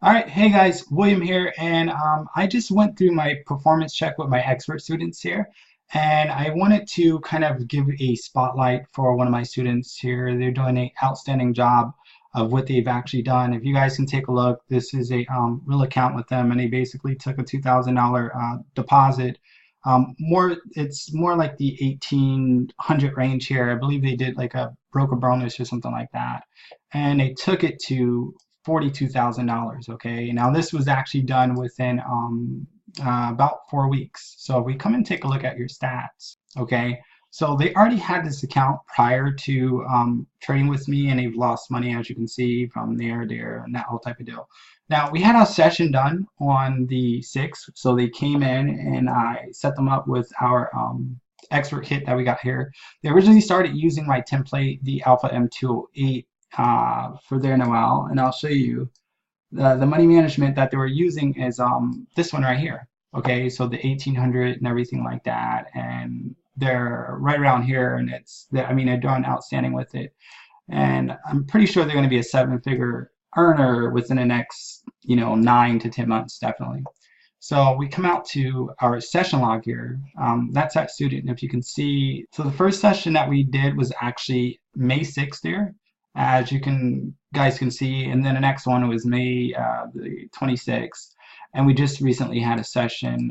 All right, hey guys, William here, and I just went through my performance check with my expert students here, and I wanted to kind of give a spotlight for one of my students here. They're doing an outstanding job of what they've actually done. If you guys can take a look, this is a real account with them, and they basically took a $2,000 deposit. It's more like the 1,800 range here. I believe they did like a broker bonus or something like that, and they took it to $42,000. Okay, now this was actually done within about 4 weeks. So if we come and take a look at your stats, okay, so they already had this account prior to trading with me, and they've lost money, as you can see from there, and that whole type of deal. Now we had our session done on the 6th, so they came in and I set them up with our expert kit that we got here. They originally started using my template, the Alpha M208, for their Noel, and I'll show you the money management that they were using is this one right here. Okay, so the 1,800 and everything like that, and they're right around here, and I mean they're doing outstanding with it, and I'm pretty sure they're going to be a seven-figure earner within the next 9 to 10 months, definitely. So we come out to our session log here. That's that student. If you can see, so the first session that we did was actually May 6th there, as you guys can see, and then the next one was May the 26th, and we just recently had a session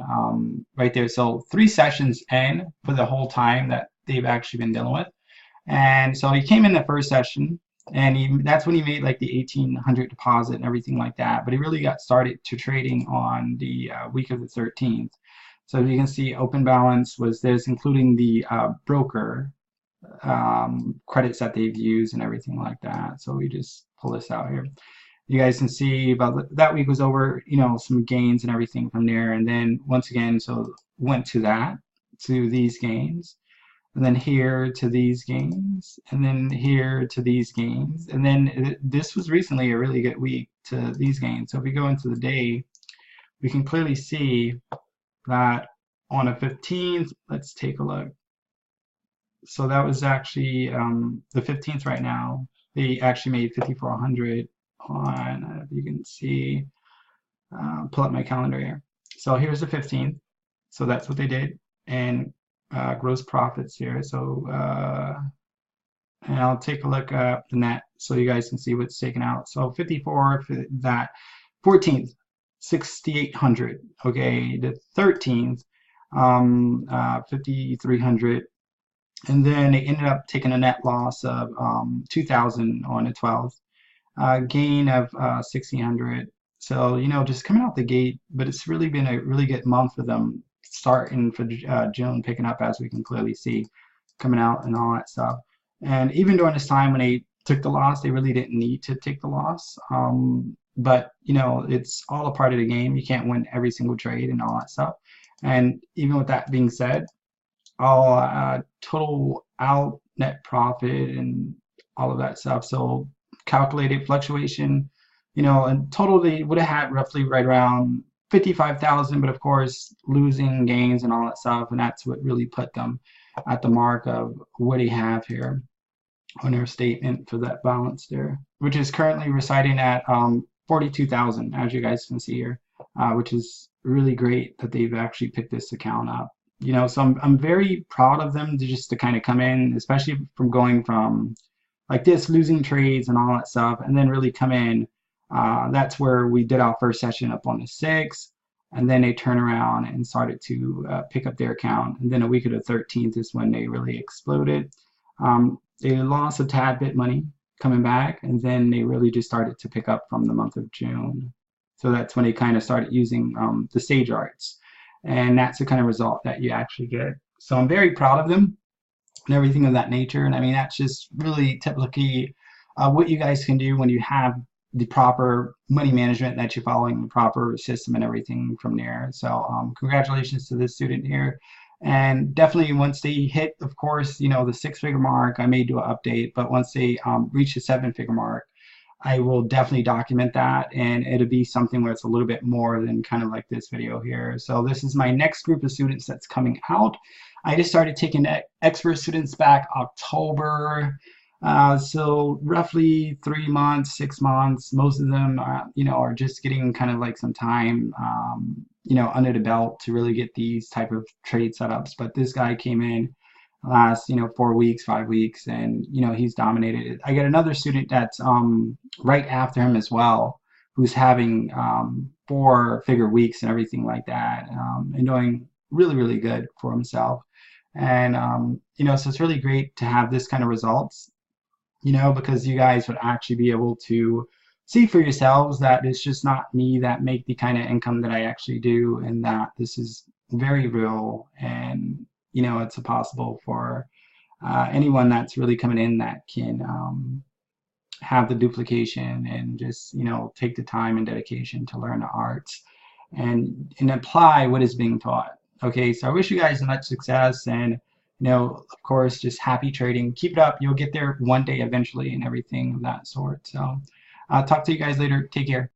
right there. So 3 sessions in for the whole time that they've actually been dealing with. And so he came in the first session, and that's when he made like the 1,800 deposit and everything like that. But he really got started to trading on the week of the 13th. So you can see open balance was this, including the broker credits that they've used and everything like that. So we just pull this out here. You guys can see about that week was over, some gains and everything from there. And then once again, so went to these gains, and then here to these gains, and then here to these gains. And then this was recently a really good week to these gains. So if we go into the day, we can clearly see that on the 15th, let's take a look. So that was actually the 15th right now. They actually made 5,400 on, if you can see, pull up my calendar here. So here's the 15th. So that's what they did. And gross profits here. So, and I'll take a look at the net so you guys can see what's taken out. So 54 for that. 14th, 6,800. Okay, the 13th, 5,300. And then they ended up taking a net loss of 2,000 on the 12th, gain of 1,600. So just coming out the gate, but it's really been a really good month for them, starting for June, picking up as we can clearly see, coming out and all that stuff. And even during this time when they took the loss, they really didn't need to take the loss. But it's all a part of the game. You can't win every single trade and all that stuff. And even with that being said, all total out net profit and all of that stuff. So calculated fluctuation, in total they would have had roughly right around 55,000, but of course losing gains and all that stuff, and that's what really put them at the mark of what they have here on their statement for that balance there, which is currently residing at 42,000, as you guys can see here, which is really great that they've actually picked this account up. So I'm very proud of them to kind of come in, especially from going from like this, losing trades and all that stuff, and then really come in. That's where we did our first session up on the 6th, and then they turn around and started to pick up their account. And then a week of the 13th is when they really exploded. They lost a tad bit money coming back, and then they really just started to pick up from the month of June. So that's when they kind of started using the stage arts. And that's the kind of result that you actually get. So I'm very proud of them and everything of that nature. And I mean, that's just really typically what you guys can do when you have the proper money management, that you're following the proper system and everything from there. So congratulations to this student here. And definitely once they hit, of course, the 6-figure mark, I may do an update, but once they reach the 7-figure mark, I will definitely document that, and it'll be something where it's a little bit more than kind of like this video here. So this is my next group of students that's coming out. I just started taking expert students back October So roughly 3 months, 6 months. Most of them, are just getting kind of like some time, under the belt to really get these type of trade setups. But this guy came in last, 4 weeks, 5 weeks, and he's dominated it. I got another student that's right after him as well, who's having four-figure weeks and everything like that, and doing really, really good for himself. And so it's really great to have this kind of results, because you guys would actually be able to see for yourselves that it's just not me that make the kind of income that I actually do, and that this is very real, and it's possible for anyone that's really coming in that can have the duplication and just take the time and dedication to learn the arts and apply what is being taught. Okay, so I wish you guys much success, and of course, just happy trading. Keep it up. You'll get there one day eventually, and everything of that sort. So I'll talk to you guys later. Take care.